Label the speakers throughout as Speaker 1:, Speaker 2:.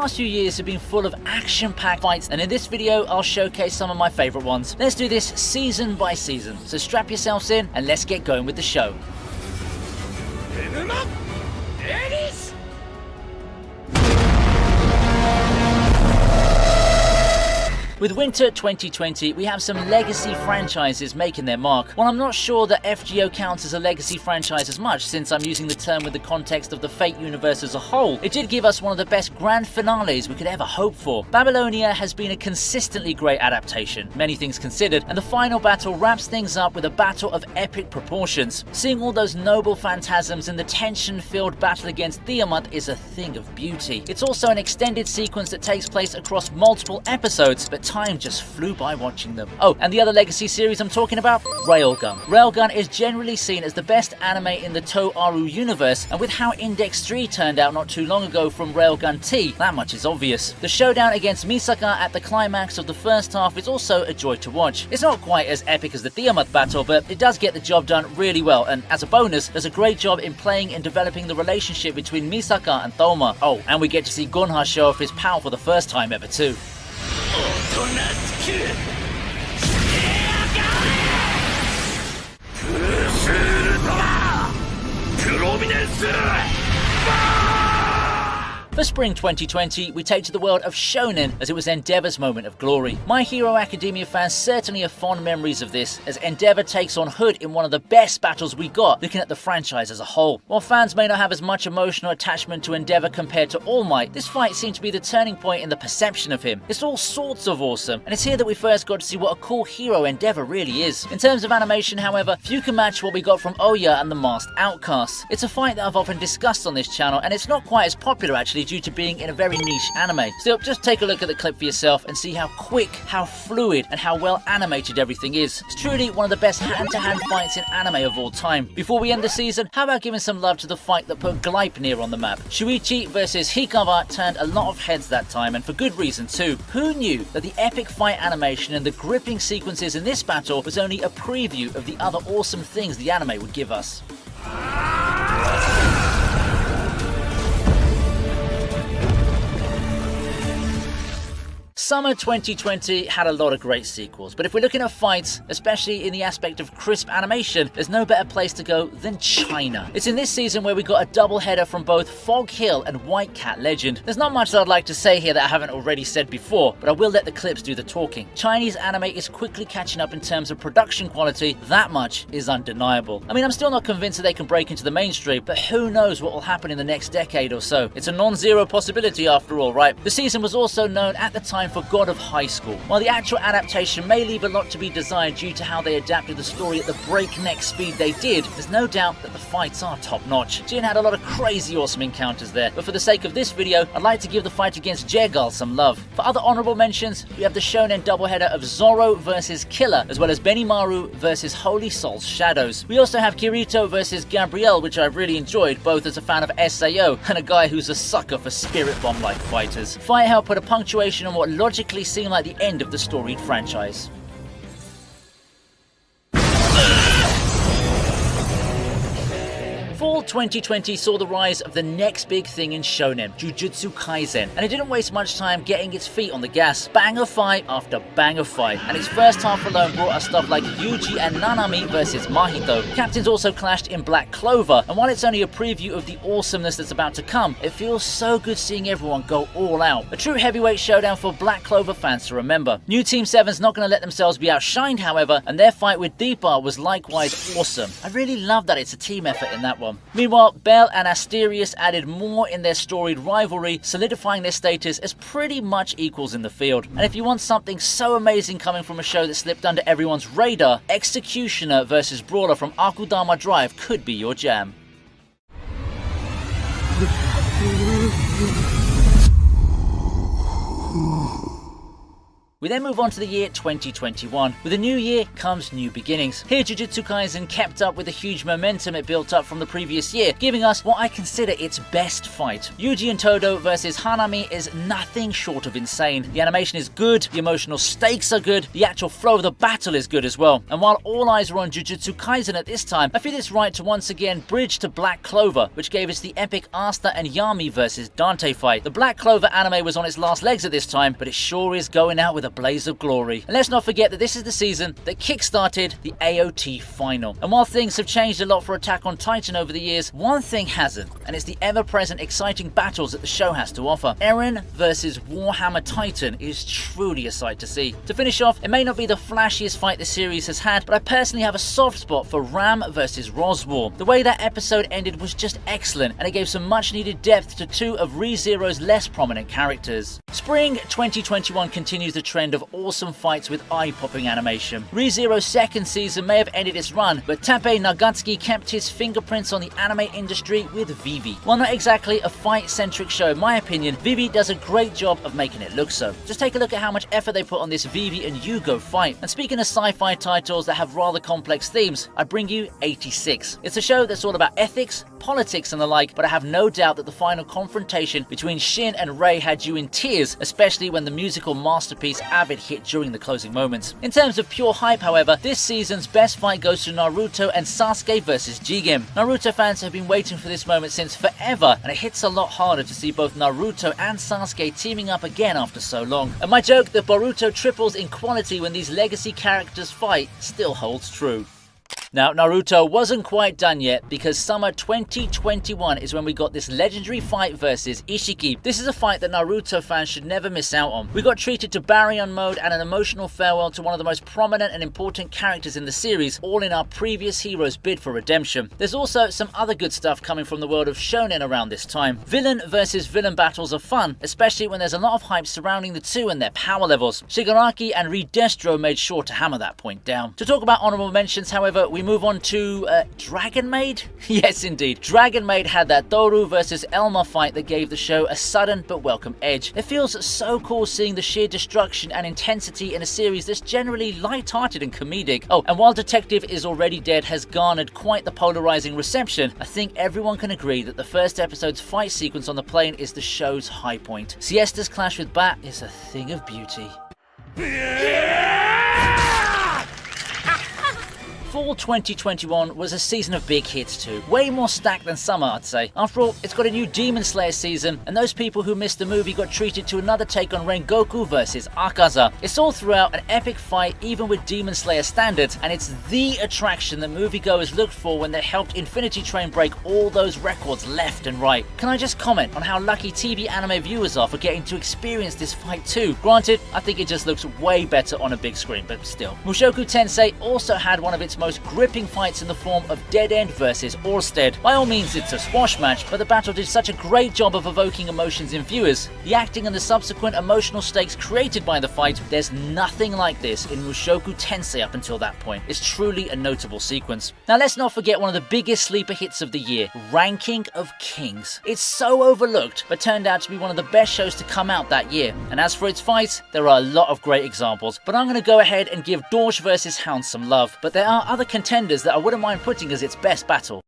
Speaker 1: past few years have been full of action-packed fights, and in this video I'll showcase some of my favourite ones. Let's do this season by season, so strap yourselves in and let's get going with the show. With winter 2020, we have some legacy franchises making their mark. While I'm not sure that FGO counts as a legacy franchise as much, since I'm using the term with the context of the Fate universe as a whole, it did give us one of the best grand finales we could ever hope for. Babylonia has been a consistently great adaptation, many things considered, and the final battle wraps things up with a battle of epic proportions. Seeing all those noble phantasms in the tension-filled battle against Tiamat is a thing of beauty. It's also an extended sequence that takes place across multiple episodes, but time just flew by watching them. Oh, and the other legacy series I'm talking about? Railgun. Railgun is generally seen as the best anime in the To-Aru universe, and with how Index 3 turned out not too long ago from Railgun T, that much is obvious. The showdown against Misaka at the climax of the first half is also a joy to watch. It's not quite as epic as the Tiamat battle, but it does get the job done really well, and as a bonus, does a great job in playing and developing the relationship between Misaka and Thoma. Oh, and we get to see Gunha show off his power for the first time ever too. For spring 2020, we take to the world of Shonen as it was Endeavor's moment of glory. My Hero Academia fans certainly have fond memories of this, as Endeavor takes on Hood in one of the best battles we got, looking at the franchise as a whole. While fans may not have as much emotional attachment to Endeavor compared to All Might, this fight seemed to be the turning point in the perception of him. It's all sorts of awesome, and it's here that we first got to see what a cool hero Endeavor really is. In terms of animation, however, few can match what we got from Oya and the Masked Outcasts. It's a fight that I've often discussed on this channel, and it's not quite as popular actually due to being in a very niche anime. Still, just take a look at the clip for yourself and see how quick, how fluid, and how well animated everything is. It's truly one of the best hand-to-hand fights in anime of all time. Before we end the season, how about giving some love to the fight that put Gleipnir on the map? Shuichi versus Hikawa turned a lot of heads that time, and for good reason too. Who knew that the epic fight animation and the gripping sequences in this battle was only a preview of the other awesome things the anime would give us? Summer 2020 had a lot of great sequels, but if we're looking at fights, especially in the aspect of crisp animation, there's no better place to go than China. It's in this season where we got a double header from both Fog Hill and White Cat Legend. There's not much that I'd like to say here that I haven't already said before, but I will let the clips do the talking. Chinese anime is quickly catching up in terms of production quality, that much is undeniable. I mean, I'm still not convinced that they can break into the mainstream, but who knows what will happen in the next decade or so. It's a non-zero possibility after all, right? The season was also known at the time for God of High School. While the actual adaptation may leave a lot to be desired due to how they adapted the story at the breakneck speed they did, there's no doubt that the fights are top-notch. Jin had a lot of crazy awesome encounters there, but for the sake of this video, I'd like to give the fight against Jegal some love. For other honorable mentions, we have the shonen doubleheader of Zoro versus Killer, as well as Benimaru versus Holy Soul's Shadows. We also have Kirito versus Gabrielle, which I really enjoyed, both as a fan of SAO and a guy who's a sucker for spirit bomb-like fighters. Fight helped put a punctuation on what logically seemed like the end of the storied franchise. Fall 2020 saw the rise of the next big thing in shonen, Jujutsu Kaisen, and it didn't waste much time getting its feet on the gas. Banger fight after banger fight, and its first half alone brought us stuff like Yuji and Nanami versus Mahito. Captains also clashed in Black Clover, and while it's only a preview of the awesomeness that's about to come, it feels so good seeing everyone go all out. A true heavyweight showdown for Black Clover fans to remember. New Team 7's not going to let themselves be outshined, however, and their fight with Deepa was likewise awesome. I really love that it's a team effort in that one. Meanwhile, Bell and Asterius added more in their storied rivalry, solidifying their status as pretty much equals in the field. And if you want something so amazing coming from a show that slipped under everyone's radar, Executioner versus Brawler from Akudama Drive could be your jam. We then move on to the year 2021. With a new year comes new beginnings. Here Jujutsu Kaisen kept up with the huge momentum it built up from the previous year, giving us what I consider its best fight. Yuji and Todo versus Hanami is nothing short of insane. The animation is good, the emotional stakes are good, the actual flow of the battle is good as well. And while all eyes were on Jujutsu Kaisen at this time, I feel it's right to once again bridge to Black Clover, which gave us the epic Asta and Yami versus Dante fight. The Black Clover anime was on its last legs at this time, but it sure is going out with a blaze of glory. And let's not forget that this is the season that kick-started the AOT final. And while things have changed a lot for Attack on Titan over the years, one thing hasn't, and it's the ever-present exciting battles that the show has to offer. Eren versus Warhammer Titan is truly a sight to see. To finish off, it may not be the flashiest fight the series has had, but I personally have a soft spot for Ram versus Roswell. The way that episode ended was just excellent, and it gave some much-needed depth to two of ReZero's less prominent characters. Spring 2021 continues the trend of awesome fights with eye-popping animation. ReZero's second season may have ended its run, but Tappei Nagatsuki kept his fingerprints on the anime industry with Vivi. While not exactly a fight-centric show in my opinion, Vivi does a great job of making it look so. Just take a look at how much effort they put on this Vivi and Yugo fight. And speaking of sci-fi titles that have rather complex themes, I bring you 86. It's a show that's all about ethics, politics and the like, but I have no doubt that the final confrontation between Shin and Rei had you in tears, especially when the musical masterpiece Avid hit during the closing moments. In terms of pure hype, however, this season's best fight goes to Naruto and Sasuke versus Jigen. Naruto fans have been waiting for this moment since forever, and it hits a lot harder to see both Naruto and Sasuke teaming up again after so long. And my joke that Boruto triples in quality when these legacy characters fight still holds true. Now, Naruto wasn't quite done yet, because summer 2021 is when we got this legendary fight versus Ishiki. This is a fight that Naruto fans should never miss out on. We got treated to Baryon mode and an emotional farewell to one of the most prominent and important characters in the series, all in our previous hero's bid for redemption. There's also some other good stuff coming from the world of shonen around this time. Villain versus villain battles are fun, especially when there's a lot of hype surrounding the two and their power levels. Shigaraki and Reed Destro made sure to hammer that point down. To talk about honorable mentions, however, we move on to Dragon Maid? Yes, indeed. Dragon Maid had that Toru versus Elma fight that gave the show a sudden but welcome edge. It feels so cool seeing the sheer destruction and intensity in a series that's generally light-hearted and comedic. Oh, and while Detective is Already Dead has garnered quite the polarizing reception, I think everyone can agree that the first episode's fight sequence on the plane is the show's high point. Siesta's clash with Bat is a thing of beauty. Fall 2021 was a season of big hits too. Way more stacked than summer, I'd say. After all, it's got a new Demon Slayer season, and those people who missed the movie got treated to another take on Rengoku versus Akaza. It's all throughout an epic fight even with Demon Slayer standards, and it's the attraction that moviegoers looked for when they helped Infinity Train break all those records left and right. Can I just comment on how lucky TV anime viewers are for getting to experience this fight too? Granted, I think it just looks way better on a big screen, but still. Mushoku Tensei also had one of its most gripping fights in the form of Dead End versus Orsted. By all means, it's a squash match, but the battle did such a great job of evoking emotions in viewers. The acting and the subsequent emotional stakes created by the fight, there's nothing like this in Mushoku Tensei up until that point. It's truly a notable sequence. Now let's not forget one of the biggest sleeper hits of the year, Ranking of Kings. It's so overlooked, but turned out to be one of the best shows to come out that year. And as for its fights, there are a lot of great examples, but I'm going to go ahead and give Dorsch versus Hound some love. But there are other contenders that I wouldn't mind putting as its best battle.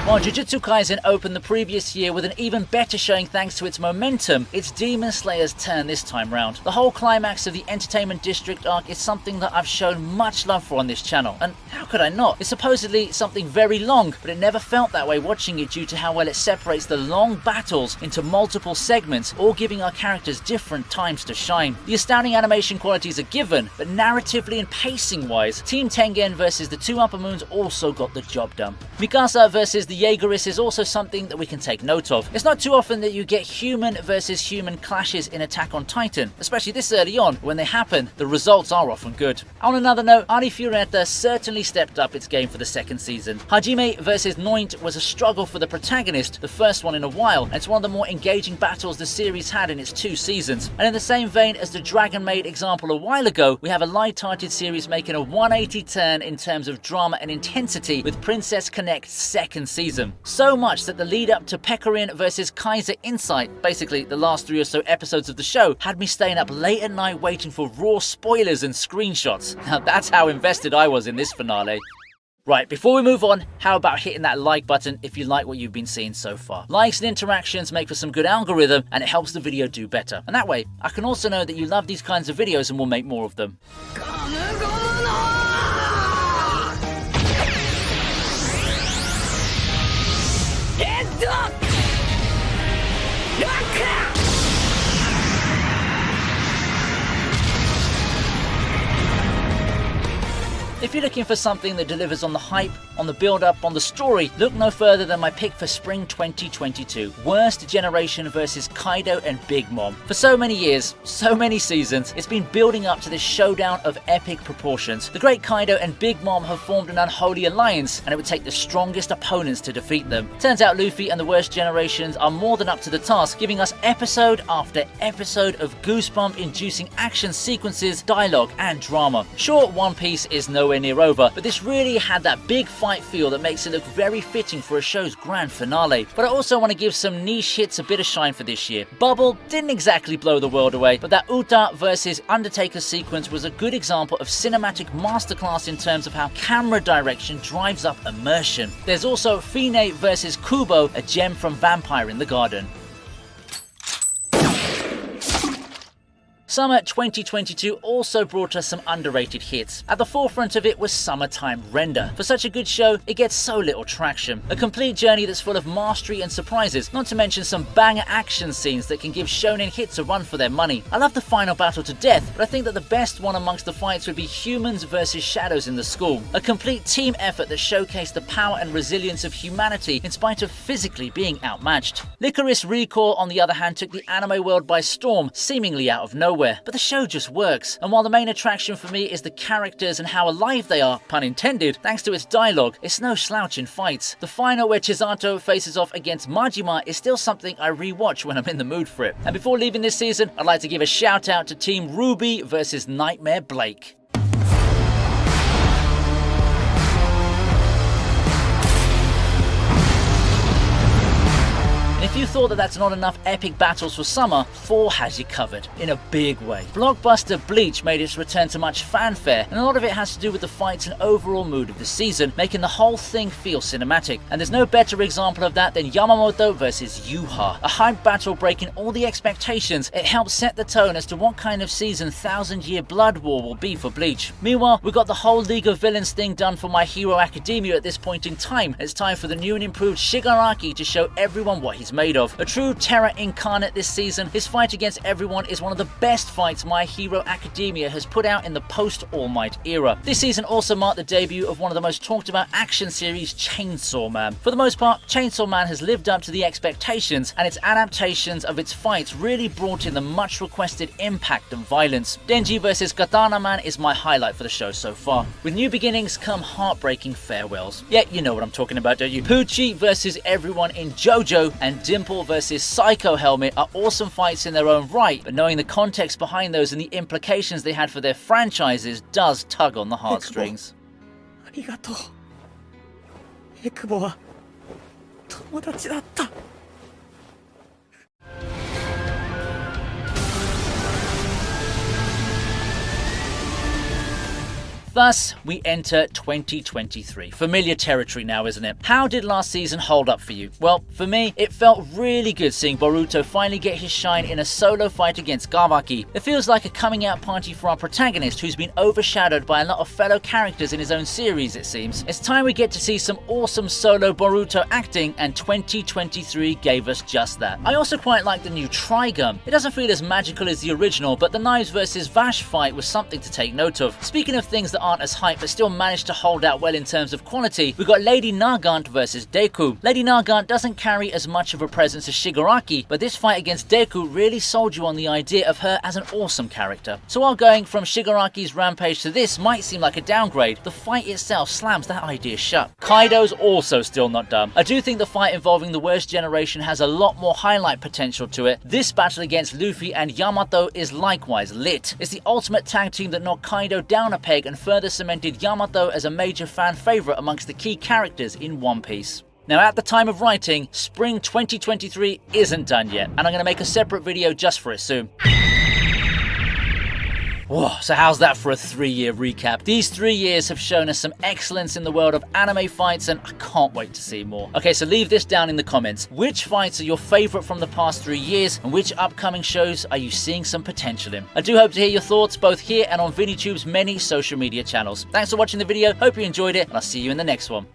Speaker 1: While Jujutsu Kaisen opened the previous year with an even better showing thanks to its momentum, it's Demon Slayer's turn this time round. The whole climax of the Entertainment District arc is something that I've shown much love for on this channel, and how could I not? It's supposedly something very long, but it never felt that way watching it due to how well it separates the long battles into multiple segments, all giving our characters different times to shine. The astounding animation quality is a given, but narratively and pacing wise, Team Tengen versus the two Upper Moons also got the job done. Mikasa versus the Jaegerist is also something that we can take note of. It's not too often that you get human versus human clashes in Attack on Titan, especially this early on. When they happen, the results are often good. On another note, Arifureta certainly stepped up its game for the second season. Hajime versus Noint was a struggle for the protagonist, the first one in a while, and it's one of the more engaging battles the series had in its 2 seasons. And in the same vein as the Dragon Maid example a while ago, we have a light-hearted series making a 180 turn in terms of drama and intensity with Princess Connect's second season. season. So much that the lead up to Pecorin vs Kaiser Insight, basically the last 3 or so episodes of the show, had me staying up late at night waiting for raw spoilers and screenshots. Now that's how invested I was in this finale. Right, before we move on, how about hitting that like button if you like what you've been seeing so far? Likes and interactions make for some good algorithm and it helps the video do better. And that way, I can also know that you love these kinds of videos and will make more of them. If you're looking for something that delivers on the hype, on the build-up, on the story, look no further than my pick for spring 2022. Worst Generation versus Kaido and Big Mom. For so many years, so many seasons, it's been building up to this showdown of epic proportions. The great Kaido and Big Mom have formed an unholy alliance, and it would take the strongest opponents to defeat them. Turns out Luffy and the Worst Generations are more than up to the task, giving us episode after episode of goosebump-inducing action sequences, dialogue, and drama. Sure, One Piece is nowhere near over, but this really had that big fight feel that makes it look very fitting for a show's grand finale. But I also want to give some niche hits a bit of shine for this year. Bubble didn't exactly blow the world away, but that Uta versus Undertaker sequence was a good example of cinematic masterclass in terms of how camera direction drives up immersion. There's also Fine versus Kubo, a gem from Vampire in the Garden. Summer 2022 also brought us some underrated hits. At the forefront of it was Summertime Render. For such a good show, it gets so little traction. A complete journey that's full of mastery and surprises, not to mention some banger action scenes that can give shonen hits a run for their money. I love the final battle to death, but I think that the best one amongst the fights would be Humans versus Shadows in the School. A complete team effort that showcased the power and resilience of humanity in spite of physically being outmatched. Licorice Recall, on the other hand, took the anime world by storm, seemingly out of nowhere. But the show just works, and while the main attraction for me is the characters and how alive they are, pun intended, thanks to its dialogue, it's no slouch in fights. The final where Chisato faces off against Majima is still something I rewatch when I'm in the mood for it. And before leaving this season, I'd like to give a shout out to Team Ruby versus Nightmare Blake. If you thought that that's not enough epic battles for summer, 4 has you covered, in a big way. Blockbuster Bleach made its return to much fanfare, and a lot of it has to do with the fights and overall mood of the season, making the whole thing feel cinematic. And there's no better example of that than Yamamoto vs Yuha. A hype battle breaking all the expectations, it helps set the tone as to what kind of season 1000-Year Blood War will be for Bleach. Meanwhile, we got the whole League of Villains thing done for My Hero Academia at this point in time. It's time for the new and improved Shigaraki to show everyone what he's made of. A true terror incarnate this season, his fight against everyone is one of the best fights My Hero Academia has put out in the post-All Might era. This season also marked the debut of one of the most talked about action series, Chainsaw Man. For the most part, Chainsaw Man has lived up to the expectations, and its adaptations of its fights really brought in the much requested impact and violence. Denji vs Katana Man is my highlight for the show so far. With new beginnings come heartbreaking farewells. Yeah, you know what I'm talking about, don't you? Pucci versus everyone in JoJo and Dimple versus Psycho Helmet are awesome fights in their own right, but knowing the context behind those and the implications they had for their franchises does tug on the heartstrings. Thus, we enter 2023. Familiar territory now, isn't it? How did last season hold up for you? Well, for me, it felt really good seeing Boruto finally get his shine in a solo fight against Gabaki. It feels like a coming out party for our protagonist who's been overshadowed by a lot of fellow characters in his own series, it seems. It's time we get to see some awesome solo Boruto acting, and 2023 gave us just that. I also quite like the new Trigun. It doesn't feel as magical as the original, but the Knives vs Vash fight was something to take note of. Speaking of things that aren't as hype but still managed to hold out well in terms of quality, we got Lady Nagant versus Deku. Lady Nagant doesn't carry as much of a presence as Shigaraki, but this fight against Deku really sold you on the idea of her as an awesome character. So while going from Shigaraki's rampage to this might seem like a downgrade, the fight itself slams that idea shut. Kaido's also still not done. I do think the fight involving the Worst Generation has a lot more highlight potential to it. This battle against Luffy and Yamato is likewise lit. It's the ultimate tag team that knocked Kaido down a peg and further cemented Yamato as a major fan favorite amongst the key characters in One Piece. Now, at the time of writing, spring 2023 isn't done yet, and I'm going to make a separate video just for it soon. Whoa, so how's that for a 3-year recap? These 3 years have shown us some excellence in the world of anime fights, and I can't wait to see more. Okay, so leave this down in the comments. Which fights are your favorite from the past 3 years, and which upcoming shows are you seeing some potential in? I do hope to hear your thoughts both here and on ViniTube's many social media channels. Thanks for watching the video, hope you enjoyed it, and I'll see you in the next one.